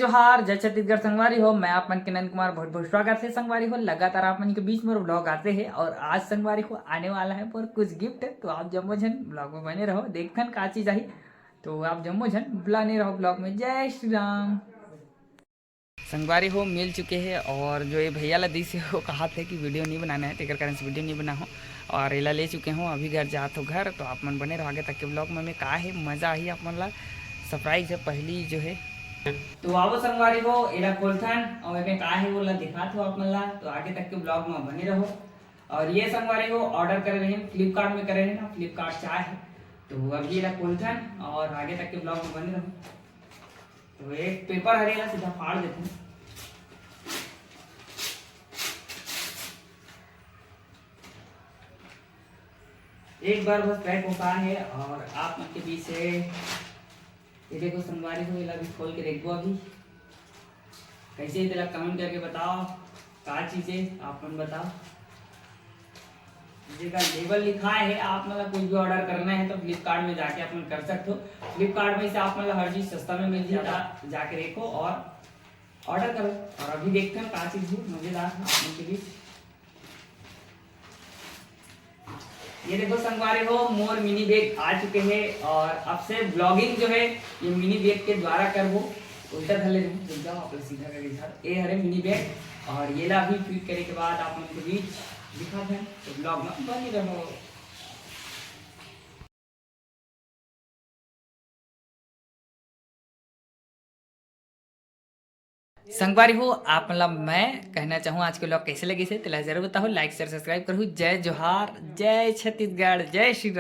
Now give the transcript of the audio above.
जोहार, जय छत्तीसगढ़ संगवारी हो। मैं आप मन के नंद कुमार बहुत बहुत स्वागत है संगवारी हो। लगातार आप मन के बीच में ब्लॉग आते हैं और आज संगवारी हो आने वाला है पर कुछ गिफ्ट। तो आप जम्मो जन ब्लॉग में बने रहो, देखन का चीज आई तो आप जम्मो जन बने रहो ब्लॉग में। जय श्री राम। संगवारी हो मिल चुके हैं और जो ये भैया ला दी से वो कहा थे कि वीडियो नहीं बनाना है, तेकर कारण से वीडियो नहीं बना हो और एला ले चुके हूँ। अभी घर जात हो घर, तो आप मन बने रहो आगे तक के ब्लॉग में का है मज़ा ही आप मन ला सरप्राइज है पहली जो है। तो आओ संगवारी हो एला खोलथन और एमे का है वो ला दिखात हो आप मन ला, तो आगे तक के ब्लॉग में बने रहो। और ये संगवारी हो ऑर्डर कर रहे हैं फ्लिपकार्ट में, कर रहे हैं ना, फ्लिपकार्ट चाय है। तो अभी एला खोलथन और आगे तक के ब्लॉग में बने रहो। तो एक पेपर हरेला सीधा फाड़ देते हैं। एक बार बस पैक होता है और आप मन के बीच से ये देखो संगवारी हो इला भी खोल के देखो अभी कैसे ही तेला कमेंट करके बताओ क्या चीज है आप मन बताओ। जिसका लेबल लिखा है आप मतलब कुछ भी ऑर्डर करना है तो फ्लिपकार्ट में जाके आप मन कर सकते हो। फ्लिपकार्ट में से आप मतलब हर चीज सस्ता में मिल जाता, जाके देखो और ऑर्डर करो। और अभी देखते हैं क्या चीज है मजेदार आप मन के बीच। ये देखो संगवारी हो मोर मिनी बैग आ चुके हैं और अब से ब्लॉगिंग जो है ये मिनी बैग के द्वारा करबो। उल्टा धले रुक जाओ आप सीधा करके इधर ये हरे मिनी बैग और ये ला भी फिट करे के बाद आप मन के बीच दिखा दें तो ब्लॉग में बनी रहो। संगवारी हो आप मतलब मैं कहना चाहूँ आज के ब्लॉग कैसे लगे से तो जरूर बताओ, लाइक शेयर सब्सक्राइब करूँ। जय जोहार, जय छत्तीसगढ़, जय श्री राम।